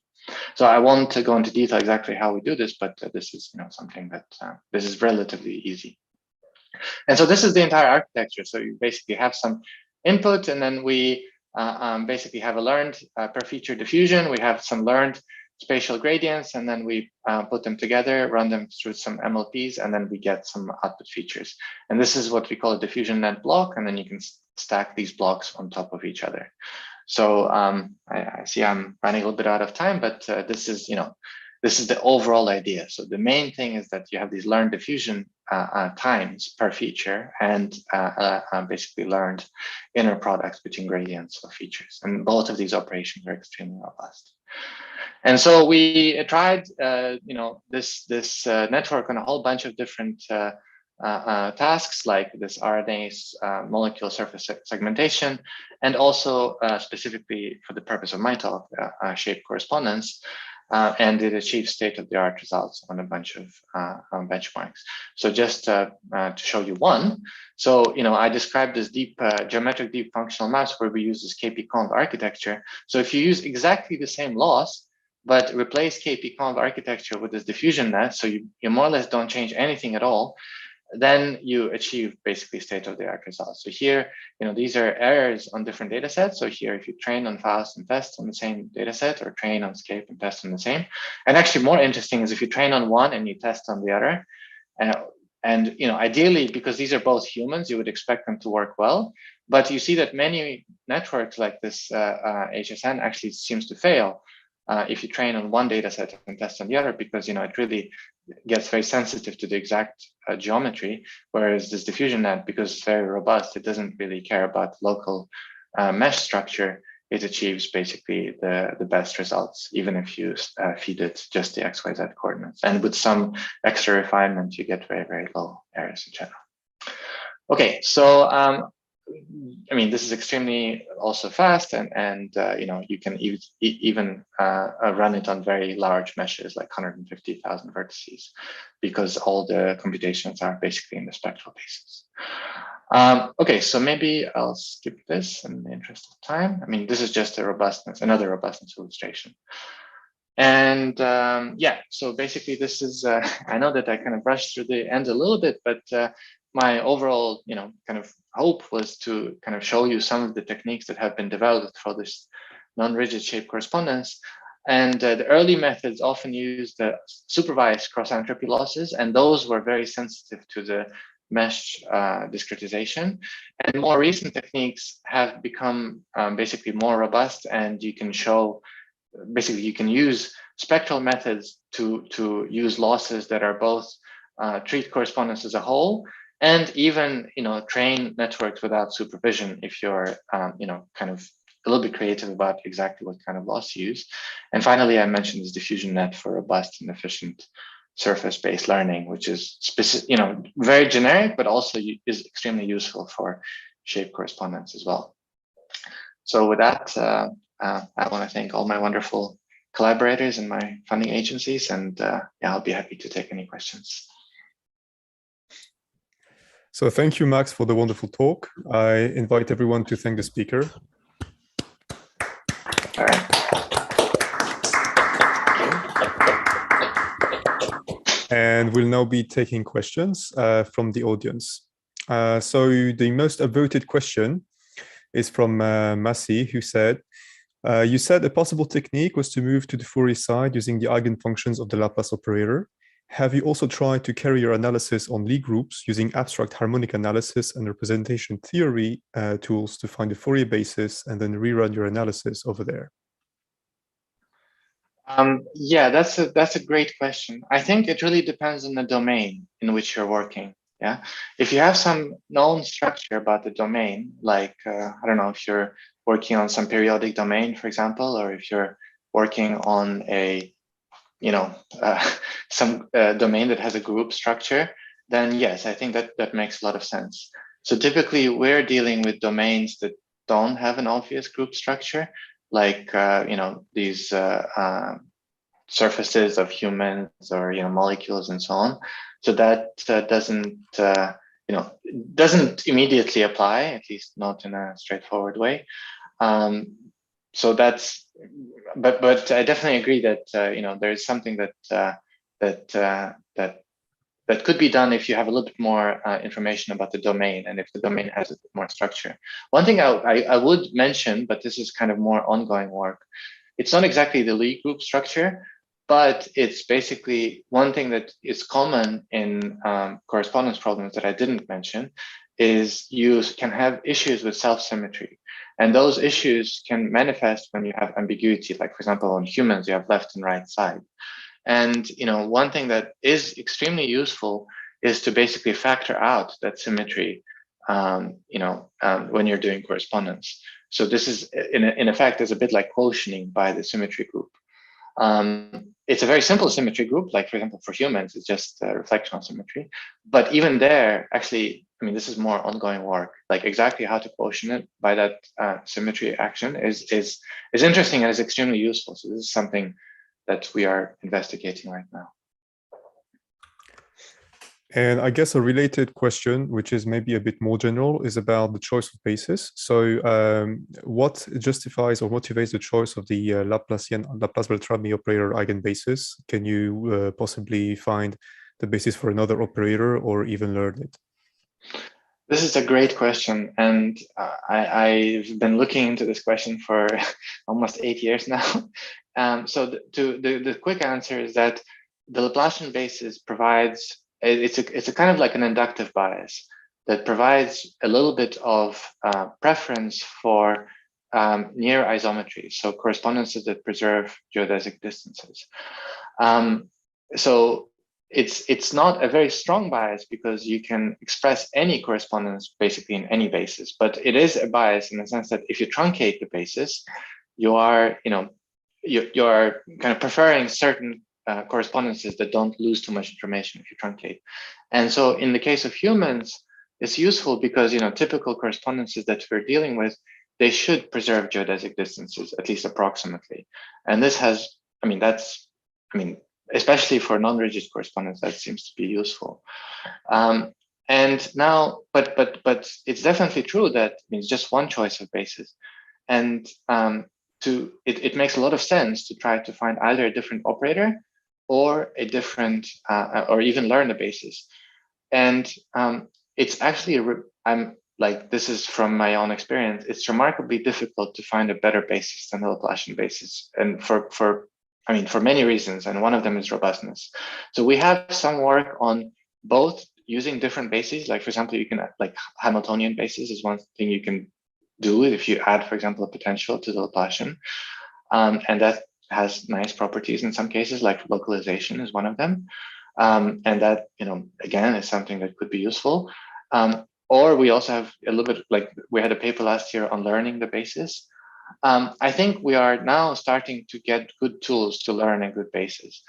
So I won't go into detail exactly how we do this, but this is something that this is relatively easy. And so this is the entire architecture. So you basically have some input, and then we basically have a learned per feature diffusion. We have some learned spatial gradients, and then we put them together, run them through some MLPs, and then we get some output features. And this is what we call a diffusion net block, and then you can stack these blocks on top of each other. So I see I'm running a little bit out of time, but this is, this is the overall idea. So the main thing is that you have these learned diffusion times per feature and basically learned inner products between gradients of features. And both of these operations are extremely robust. And so we tried, this network on a whole bunch of different tasks, like this RNA molecule surface segmentation, and also specifically for the purpose of my talk, shape correspondence. And it achieves state-of-the-art results on a bunch of benchmarks. So just to show you one, so I described this deep geometric deep functional maps where we use this KP-conv architecture. So if you use exactly the same loss, but replace KP-conv architecture with this diffusion net, so you more or less don't change anything at all, then you achieve basically state-of-the-art results. So here, these are errors on different data sets. So here, if you train on FAST and test on the same data set, or train on SCAPE and test on the same. And actually more interesting is if you train on one and you test on the other, and ideally, because these are both humans, you would expect them to work well. But you see that many networks like this HSN actually seems to fail if you train on one data set and test on the other, because it really gets very sensitive to the exact geometry, whereas this diffusion net, because it's very robust, it doesn't really care about local mesh structure. It achieves basically the best results, even if you feed it just the XYZ coordinates. And with some extra refinement, you get very, very low errors in general. Okay, so this is extremely also fast, and you can even run it on very large meshes, like 150,000 vertices, because all the computations are basically in the spectral basis. Okay, so maybe I'll skip this in the interest of time. This is just another robustness illustration. And yeah, so basically this is, I know that I kind of rushed through the end a little bit, but my overall, kind of hope was to kind of show you some of the techniques that have been developed for this non-rigid shape correspondence. And the early methods often used the supervised cross-entropy losses, and those were very sensitive to the mesh discretization. And more recent techniques have become basically more robust, and you can show, basically you can use spectral methods to use losses that are both treat correspondence as a whole, and even train networks without supervision if you're kind of a little bit creative about exactly what kind of loss to use. And finally, I mentioned this diffusion net for robust and efficient surface-based learning, which is specific, very generic, but also is extremely useful for shape correspondence as well. So with that, I want to thank all my wonderful collaborators and my funding agencies, and yeah, I'll be happy to take any questions. So thank you, Max, for the wonderful talk. I invite everyone to thank the speaker. All right. And we'll now be taking questions from the audience. So the most voted question is from Massey, who said, you said a possible technique was to move to the Fourier side using the eigenfunctions of the Laplace operator. Have you also tried to carry your analysis on Lie groups using abstract harmonic analysis and representation theory tools to find the Fourier basis and then rerun your analysis over there? Yeah, that's a great question. I think it really depends on the domain in which you're working. Yeah, if you have some known structure about the domain, like I don't know, if you're working on some periodic domain, for example, or if you're working on a some domain that has a group structure, then yes, I think that makes a lot of sense. So typically we're dealing with domains that don't have an obvious group structure, like these surfaces of humans or molecules and so on. So that doesn't immediately apply, at least not in a straightforward way. So that's, but I definitely agree that there is something that could be done if you have a little bit more information about the domain, and if the domain has a bit more structure. One thing I would mention, but this is kind of more ongoing work, it's not exactly the Lie group structure, but it's basically one thing that is common in correspondence problems that I didn't mention, is you can have issues with self-symmetry. And those issues can manifest when you have ambiguity, like for example, on humans, you have left and right side. And one thing that is extremely useful is to basically factor out that symmetry, when you're doing correspondence. So this is, in effect, is a bit like quotienting by the symmetry group. It's a very simple symmetry group, like for example, for humans, it's just a reflectional symmetry. But even there, actually, this is more ongoing work. Like exactly how to quotient it by that symmetry action is interesting and is extremely useful. So this is something that we are investigating right now. And I guess a related question, which is maybe a bit more general, is about the choice of basis. So what justifies or motivates the choice of the Laplace-Beltrami operator eigenbasis? Can you possibly find the basis for another operator or even learn it? This is a great question. And I've been looking into this question for almost 8 years now. So the quick answer is that the Laplacian basis provides, it's a kind of like an inductive bias that provides a little bit of preference for near isometry, so correspondences that preserve geodesic distances. So it's not a very strong bias because you can express any correspondence basically in any basis, but it is a bias in the sense that if you truncate the basis, you are kind of preferring certain correspondences that don't lose too much information if you truncate. And so in the case of humans, it's useful because typical correspondences that we're dealing with, they should preserve geodesic distances, at least approximately. And this has, especially for non-rigid correspondence, that seems to be useful. And now, but it's definitely true that it's just one choice of basis. And it makes a lot of sense to try to find either a different operator or a different, or even learn the basis. And it's actually, this is from my own experience, it's remarkably difficult to find a better basis than the Laplacian basis. And for many reasons, and one of them is robustness. So we have some work on both using different bases. Like for example, you can Hamiltonian basis is one thing you can do if you add, for example, a potential to the Laplacian. And that has nice properties in some cases, like localization is one of them. And that, again, is something that could be useful. Or we also have a little bit, like we had a paper last year on learning the basis. I think we are now starting to get good tools to learn a good basis.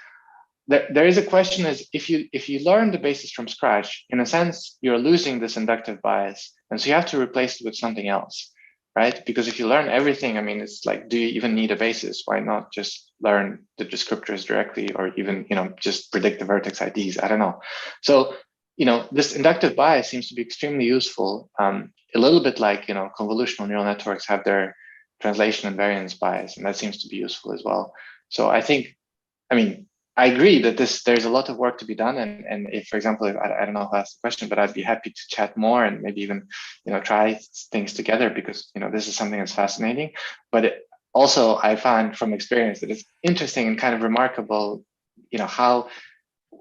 There is a question is if you learn the basis from scratch, in a sense, you're losing this inductive bias. And so you have to replace it with something else, right? Because if you learn everything, it's like, do you even need a basis? Why not just learn the descriptors directly, or even, just predict the vertex IDs? I don't know. So, this inductive bias seems to be extremely useful. A little bit like, convolutional neural networks have their translation and variance bias, and that seems to be useful as well. So I think, I agree that there's a lot of work to be done. And if, for example, I don't know who asked the question, but I'd be happy to chat more and maybe even, try things together because, this is something that's fascinating. But also I find from experience that it's interesting and kind of remarkable, how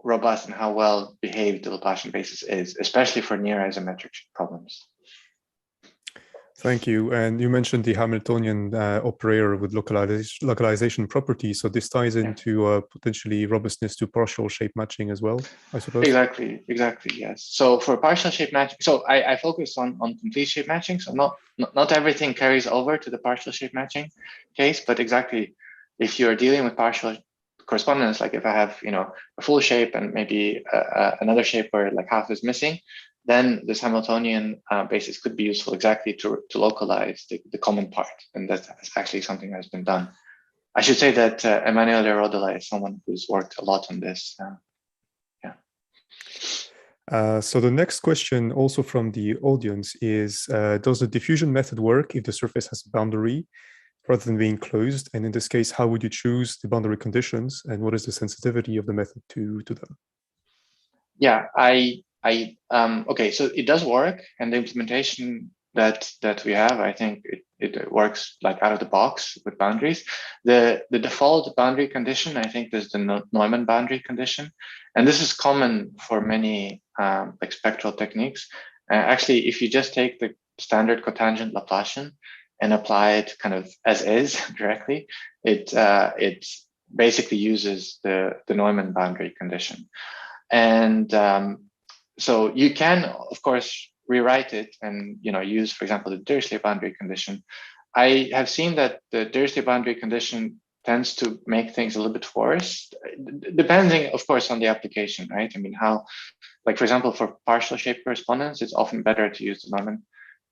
robust and how well behaved the Laplacian basis is, especially for near isometric problems. Thank you. And you mentioned the Hamiltonian operator with localization properties. So this ties into potentially robustness to partial shape matching as well, I suppose. Exactly, yes. So for partial shape matching, so I focus on complete shape matching. So not everything carries over to the partial shape matching case, but exactly if you're dealing with partial correspondence, like if I have a full shape and maybe another shape where like half is missing, then this Hamiltonian basis could be useful exactly to localize the common part. And that's actually something that's been done. I should say that Emanuele Rodela is someone who's worked a lot on this. So the next question also from the audience is, does the diffusion method work if the surface has a boundary rather than being closed? And in this case, how would you choose the boundary conditions? And what is the sensitivity of the method to them? Yeah, okay, so it does work, and the implementation that we have, I think it works like out of the box with boundaries. The default boundary condition, I think, is the Neumann boundary condition, and this is common for many like spectral techniques. Actually, if you just take the standard cotangent Laplacian and apply it kind of as is directly, it basically uses the Neumann boundary condition. And so you can, of course, rewrite it and use, for example, the Dirichlet boundary condition. I have seen that the Dirichlet boundary condition tends to make things a little bit worse, depending, of course, on the application, right? I mean, how, like, for example, for partial shape correspondence, it's often better to use the Neumann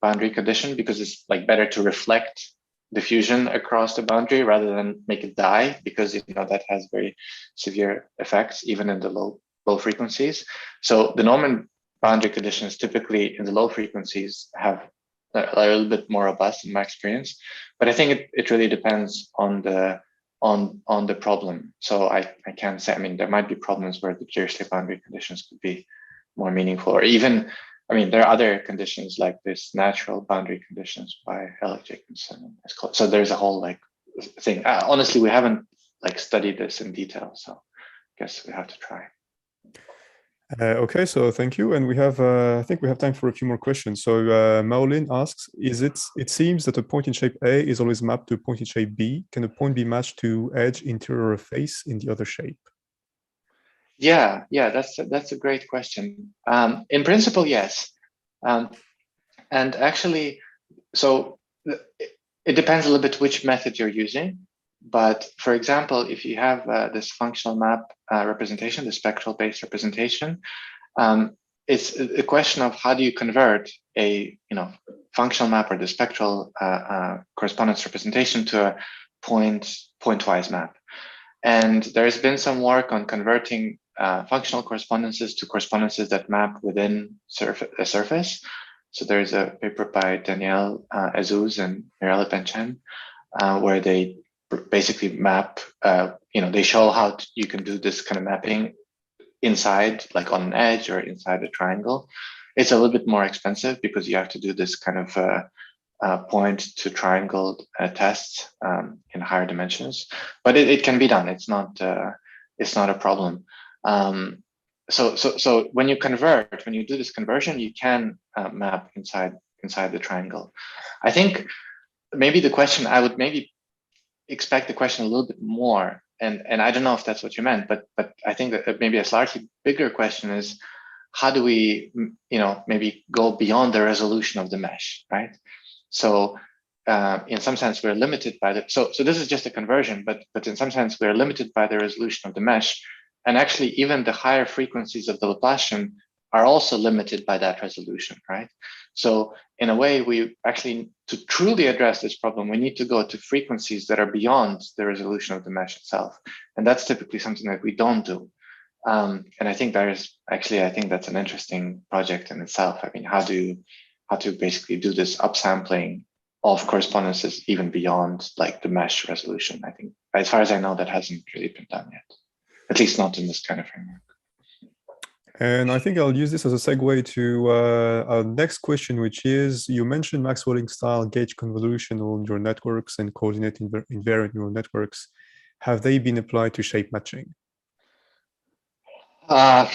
boundary condition because it's like better to reflect diffusion across the boundary rather than make it die, because that has very severe effects even in the low frequencies. So the Neumann boundary conditions typically in the low frequencies have a little bit more robust in my experience, but I think it really depends on the problem. So I can't say. I mean, there might be problems where the Dirichlet boundary conditions could be more meaningful, or even, I mean, there are other conditions like this natural boundary conditions by Alec Jacobson. So there's a whole like thing. Honestly, we haven't like studied this in detail, so I guess we have to try. Okay, so thank you, and we have I think we have time for a few more questions. So Maulin asks, it seems that a point in shape A is always mapped to a point in shape B. Can a point be matched to edge, interior, or face in the other shape? Yeah, that's a great question. In principle, yes, and actually, so it depends a little bit which method you're using. But for example, if you have this functional map representation, the spectral based representation, it's a question of how do you convert a functional map or the spectral correspondence representation to a pointwise map. And there's been some work on converting functional correspondences to correspondences that map within a surface. So there's a paper by Danielle Azouz and Mirella Benchen where they basically map, they show how you can do this kind of mapping inside, like on an edge or inside a triangle. It's a little bit more expensive because you have to do this kind of point to triangle tests in higher dimensions, but it can be done. It's not a problem. So when you do this conversion, you can map inside the triangle. I think maybe the question, I would maybe expect the question a little bit more, and I don't know if that's what you meant, but I think that maybe a slightly bigger question is, how do we maybe go beyond the resolution of the mesh, right? So in some sense we're limited by the, so this is just a conversion, but in some sense we're limited by the resolution of the mesh, and actually even the higher frequencies of the Laplacian are also limited by that resolution, right? So in a way, we actually, to truly address this problem, we need to go to frequencies that are beyond the resolution of the mesh itself. And that's typically something that we don't do. And I think I think that's an interesting project in itself. I mean, how to basically do this upsampling of correspondences even beyond like the mesh resolution. I think, as far as I know, that hasn't really been done yet, at least not in this kind of framework. And I think I'll use this as a segue to our next question, which is, you mentioned Maxwelling style gauge convolutional neural networks and coordinate invariant neural networks. Have they been applied to shape matching? I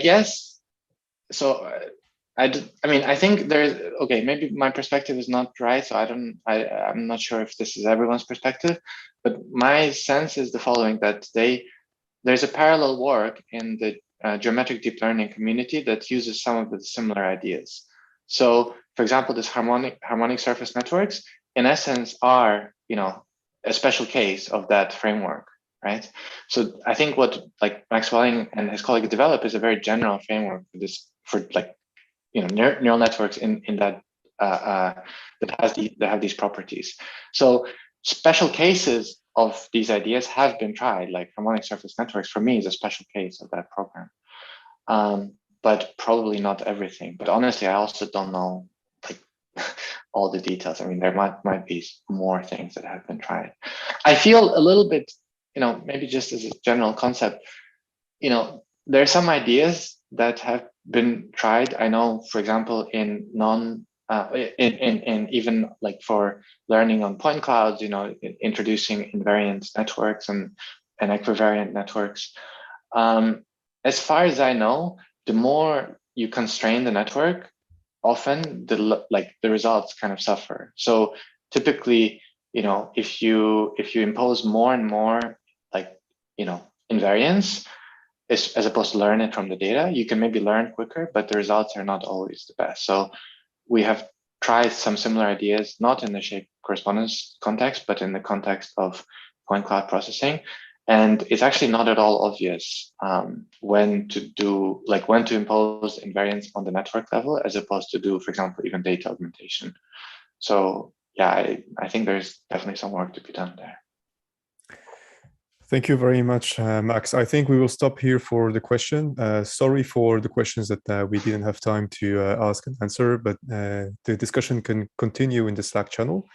guess so. I mean, I think there's, okay, maybe my perspective is not right, so I'm not sure if this is everyone's perspective, but my sense is the following, that there's a parallel work in the geometric deep learning community that uses some of the similar ideas. So, for example, this harmonic surface networks, in essence, are a special case of that framework, right? So, I think what like Maxwelling and his colleagues develop is a very general framework for this, for like neural networks in that that have these properties. So, special cases of these ideas have been tried, like harmonic surface networks for me is a special case of that program, but probably not everything. But honestly, I also don't know like all the details. I mean, there might be more things that have been tried. I feel a little bit, maybe just as a general concept, there are some ideas that have been tried. I know, for example, in even like for learning on point clouds, introducing invariant networks and equivariant networks. As far as I know, the more you constrain the network, often the results kind of suffer. So typically, if you impose more and more, like, invariance, as opposed to learn it from the data, you can maybe learn quicker, but the results are not always the best. So we have tried some similar ideas, not in the shape correspondence context, but in the context of point cloud processing. And it's actually not at all obvious when to impose invariance on the network level, as opposed to do, for example, even data augmentation. So yeah, I think there's definitely some work to be done there. Thank you very much, Max. I think we will stop here for the question. Sorry for the questions that we didn't have time to ask and answer, but the discussion can continue in the Slack channel.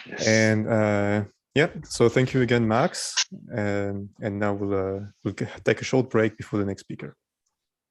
Yes. And yeah, so thank you again, Max. And now we'll take a short break before the next speaker.